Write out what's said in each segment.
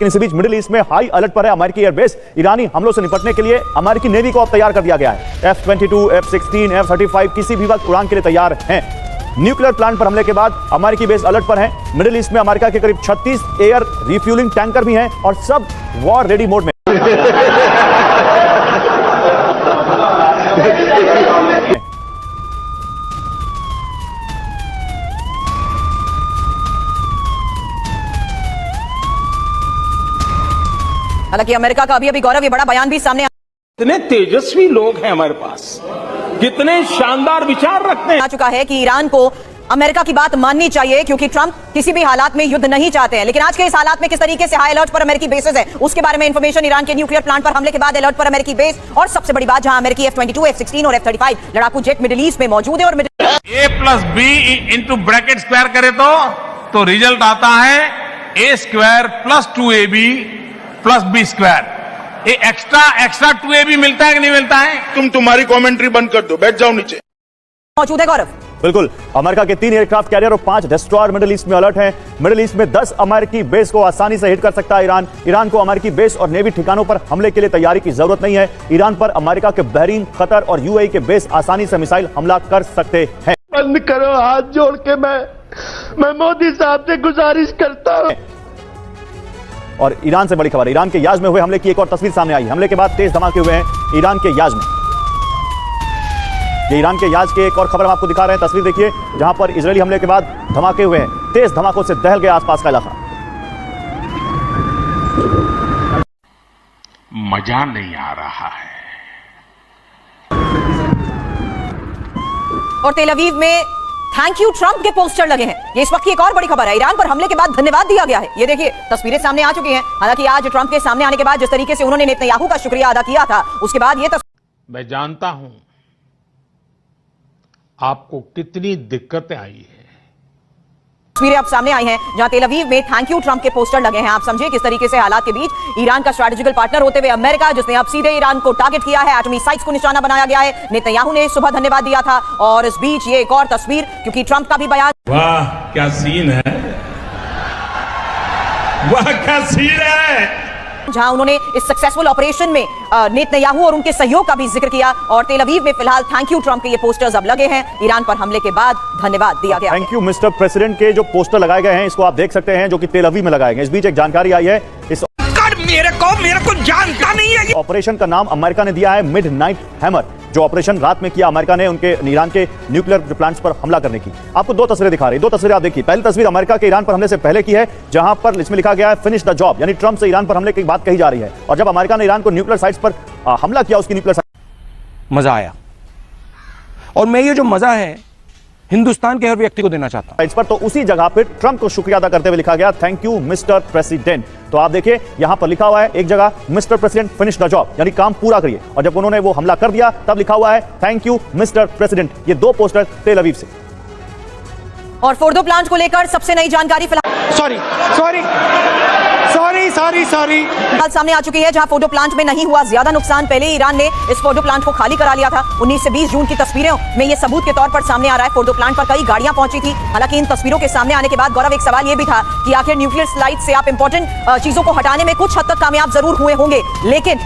इसी बीच middle east में high alert पर है अमेरिकी एयरबेस। ईरानी हमलों से निपटने के लिए अमेरिकी नेवी को अब तैयार कर दिया गया है। F-22, F-16, F-35 किसी भी वक्त उड़ान के लिए तैयार हैं। न्यूक्लियर प्लांट पर हमले के बाद अमेरिकी बेस अलर्ट पर है। मिडिल ईस्ट में अमेरिका के करीब 36 एयर रिफ्यूलिंग टैंकर भी हैं और सब वॉर रेडी मोड में। हालांकि अमेरिका का अभी गौरव ये बड़ा बयान भी सामने कितने तेजस्वी लोग हैं हमारे पास, कितने शानदार विचार रखते हैं। आ चुका है कि ईरान को अमेरिका की बात माननी चाहिए क्योंकि ट्रंप किसी भी हालात में युद्ध नहीं चाहते हैं। लेकिन आज के इस हालात में किस तरीके से हाई अलर्ट पर अमेरिकी बेसेस है उसके बारे में इंफॉर्मेशन। ईरान के न्यूक्लियर प्लांट पर हमले के बाद अलर्ट पर अमेरिकी बेस और सबसे बड़ी बात जहां अमेरिकी F-22, F-16 और F-35 लड़ाकू जेट मिडिल ईस्ट में मौजूद है। और A+B इंटू ब्रैकेट स्क्वायर करे तो रिजल्ट आता है A² + 2AB + B²। ये एक्स्ट्रा 2AB मिलता है कि नहीं मिलता है? तुम्हारी कमेंट्री बंद कर दो, बैठ जाओ नीचे। मौजूद है गौरव। बिल्कुल, अमेरिका के 3 एयरक्राफ्ट कैरियर और 5 डिस्ट्रॉयर मिडिल ईस्ट में अलर्ट हैं। मिडिल ईस्ट में 10 अमेरिकी बेस को आसानी से हिट कर सकता है ईरान। ईरान को अमेरिकी बेस और नेवी ठिकानों पर हमले के लिए तैयारी की जरूरत नहीं है। ईरान पर अमेरिका के बहरीन, कतर और UAE के बेस आसानी से मिसाइल हमला कर सकते हैं। बंद करो, हाथ जोड़ के मैं मोदी साहब से गुजारिश करता हूं। और ईरान से बड़ी खबर, ईरान के याज में हुए हमले की एक और तस्वीर सामने आई। हमले के बाद तेज धमाके हुए हैं ईरान के याज में। ये ईरान के याज की एक और खबर हम आपको दिखा रहे हैं। तस्वीर देखिए जहां पर इजरायली हमले के बाद धमाके हुए हैं। तेज धमाकों से दहल गया आसपास का इलाका। मजा नहीं आ रहा है। और तेल अवीव में थैंक यू ट्रंप के पोस्टर लगे हैं। ये इस वक्त की एक और बड़ी खबर है। ईरान पर हमले के बाद धन्यवाद दिया गया है। ये देखिए तस्वीरें सामने आ चुकी हैं। हालांकि आज ट्रंप के सामने आने के बाद जिस तरीके से उन्होंने नेतन्याहू का शुक्रिया अदा किया था उसके बाद ये मैं जानता हूं आपको कितनी दिक्कतें आई है। तस्वीरें अब सामने आई हैं जहां तेल अवीव में थैंक यू ट्रंप के पोस्टर लगे हैं। आप समझिए किस तरीके से हालात के बीच ईरान का स्ट्रेटेजिकल पार्टनर होते हुए अमेरिका, जिसने अब सीधे ईरान को टारगेट किया है, एटॉमिक साइट्स को निशाना बनाया गया है। नेतन्याहू ने सुबह धन्यवाद दिया था और इस बीच ये एक और तस्वीर, क्योंकि ट्रंप का भी बयान। वाह क्या सीन है, वाह क्या सीन है, जहां उन्होंने इस सक्सेसफुल ऑपरेशन में नेतन्याहू और उनके सहयोग का भी जिक्र किया। और तेल अवीव में फिलहाल थैंक यू ट्रंप के ये पोस्टर्स अब लगे हैं। ईरान पर हमले के बाद धन्यवाद दिया गया। थैंक यू मिस्टर प्रेसिडेंट के जो पोस्टर लगाए गए हैं इसको आप देख सकते हैं, जो कि तेल अवीव में लगाए गए। इस बीच एक जानकारी आई है, इस मेरे को जानता नहीं है। ऑपरेशन का नाम अमेरिका ने दिया है मिडनाइट हैमर। जो ऑपरेशन रात में किया अमेरिका ने उनके ईरान के न्यूक्लियर प्लांट्स पर हमला करने की। आपको 2 तस्वीरें दिखा रही, 2 तस्वीरें आप देखिए। पहली तस्वीर अमेरिका के ईरान पर हमले से पहले की है, जहां पर इसमें लिखा गया है फिनिश द जॉब, यानी ट्रंप से ईरान पर हमले की बात कही जा रही है। और जब अमेरिका ने ईरान को न्यूक्लियर साइट्स पर हमला किया, उसकी न्यूक्लियर मजा आया। और मैं ये जो मजा है हिंदुस्तान के हर व्यक्ति को देना चाहता हूं इस पर, तो उसी जगह पर ट्रंप को शुक्रिया अदा करते हुए लिखा गया थैंक यू मिस्टर प्रेसिडेंट। तो आप देखिए यहां पर लिखा हुआ है एक जगह mister president finish the job, यानी काम पूरा करिए। और जब उन्होंने वो हमला कर दिया तब लिखा हुआ है थैंक यू मिस्टर प्रेसिडेंट। ये 2 पोस्टर तेल अवीव से। और फोर्डो प्लांट को लेकर सबसे नई जानकारी फिलहाल फिलहाल सामने आ चुकी है, जहां फोर्डो प्लांट में नहीं हुआ ज्यादा नुकसान। पहले ईरान ने इस फोर्डो प्लांट को खाली करा लिया था। 19 से 20 जून की तस्वीरों में ये सबूत के तौर पर सामने आ रहा है। फोर्डो प्लांट पर कई गाड़ियां पहुंची थी। हालांकि इन तस्वीरों के सामने आने के बाद गौरव एक सवाल ये भी था कि आखिर न्यूक्लियर साइट से आप इंपॉर्टेंट चीजों को हटाने में कुछ हद तक कामयाब जरूर हुए होंगे, लेकिन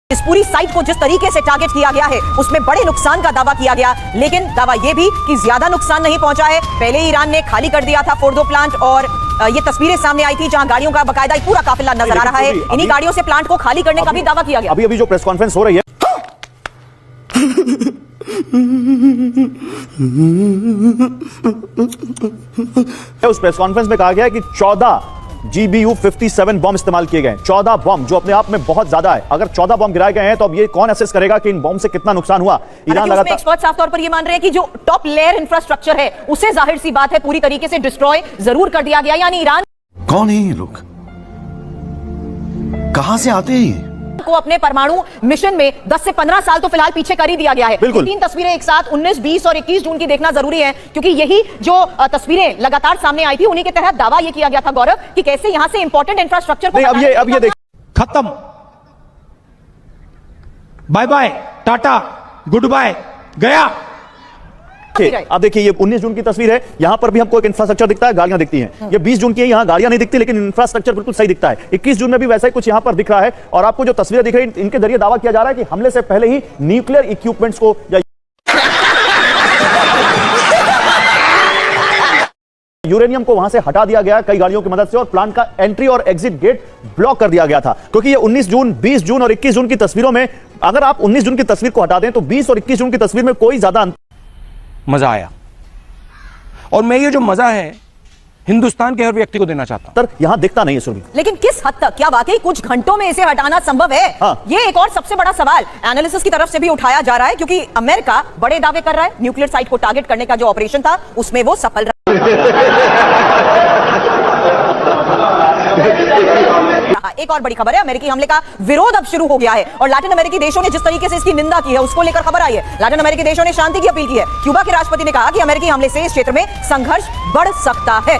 इस पूरी साइट को जिस तरीके से टारगेट किया गया है उसमें बड़े नुकसान का दावा किया गया। लेकिन दावा यह भी कि ज्यादा नुकसान नहीं पहुंचा है। पहले ईरान ने खाली कर दिया था फोर्डो प्लांट और ये तस्वीरें सामने आई थी जहां गाड़ियों का बकायदा पूरा काफिला नजर आ रहा है। इन्हीं गाड़ियों से प्लांट को खाली करने का भी दावा किया गया। अभी जो प्रेस कॉन्फ्रेंस हो रही है उस प्रेस कॉन्फ्रेंस में कहा गया है कि 14 GBU-57 बॉम्ब इस्तेमाल किए गए। 14 बॉम्ब, जो अपने आप में बहुत ज्यादा है। अगर 14 बॉम्ब गिराए गए हैं तो अब ये कौन असेस करेगा कि इन बॉम्ब से कितना नुकसान हुआ। ईरान लगातार एक्सपर्ट साफ तौर पर ये मान रहे हैं कि जो टॉप लेयर इंफ्रास्ट्रक्चर है उसे जाहिर सी बात है पूरी तरीके से डिस्ट्रॉय जरूर कर दिया गया। यानी ईरान कौन है ये लोग, कहां से आते हैं को अपने परमाणु मिशन में 10 से 15 साल तो फिलहाल पीछे कर ही दिया गया है। 3 तस्वीरें एक साथ 19, 20 और 21 जून की देखना जरूरी है, क्योंकि यही जो तस्वीरें लगातार सामने आई थी उन्हीं के तहत दावा यह किया गया था गौरव कि कैसे यहां से इंपॉर्टेंट इंफ्रास्ट्रक्चर को अब ये देख खत्म, bye bye tata goodbye गया। अब देखिए ये 19 जून की तस्वीर है, यहां पर भी हमको एक इंफ्रास्ट्रक्चर दिखता है, गाड़ियां दिखती हैं। ये 20 जून की है, यहां गाड़ियां नहीं दिखती लेकिन इंफ्रास्ट्रक्चर बिल्कुल सही दिखता है। 21 जून में भी वैसा ही कुछ यहां पर दिख रहा है और आपको जो तस्वीरें दिख रही हैं इनके जरिए दावा किया जा रहा है कि हमले से पहले ही न्यूक्लियर इक्विपमेंट्स को या यूरेनियम को वहां से हटा दिया गया कई गाड़ियों की मदद से और प्लांट का एंट्री और एग्जिट गेट ब्लॉक कर दिया गया था। क्योंकि ये 19 जून, 20 जून और 21 जून की तस्वीरों में अगर आप 19 जून की तस्वीर को हटा दें तो 20 और 21 जून की तस्वीर में कोई ज्यादा मजा आया और मैं ये जो मजा है हिंदुस्तान के हर व्यक्ति को देना चाहता हूं। यहां दिखता नहीं है सुरभि। लेकिन किस हद तक, क्या वाकई कुछ घंटों में इसे हटाना संभव है? हाँ। ये एक और सबसे बड़ा सवाल एनालिसिस की तरफ से भी उठाया जा रहा है क्योंकि अमेरिका बड़े दावे कर रहा है। न्यूक्लियर साइट को टारगेट करने का जो ऑपरेशन था उसमें वो सफल रहा। एक और बड़ी खबर है, अमेरिकी हमले का विरोध अब शुरू हो गया है और लैटिन अमेरिकी देशों ने जिस तरीके से इसकी निंदा की है उसको लेकर खबर आई है। लैटिन अमेरिकी देशों ने शांति की अपील की है। क्यूबा के राष्ट्रपति ने कहा कि अमेरिकी हमले से इस क्षेत्र में संघर्ष बढ़ सकता है।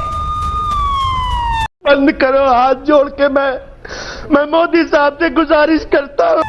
बंद करो, हाथ जोड़ के मैं मोदी साहब से गुजारिश करता हूं।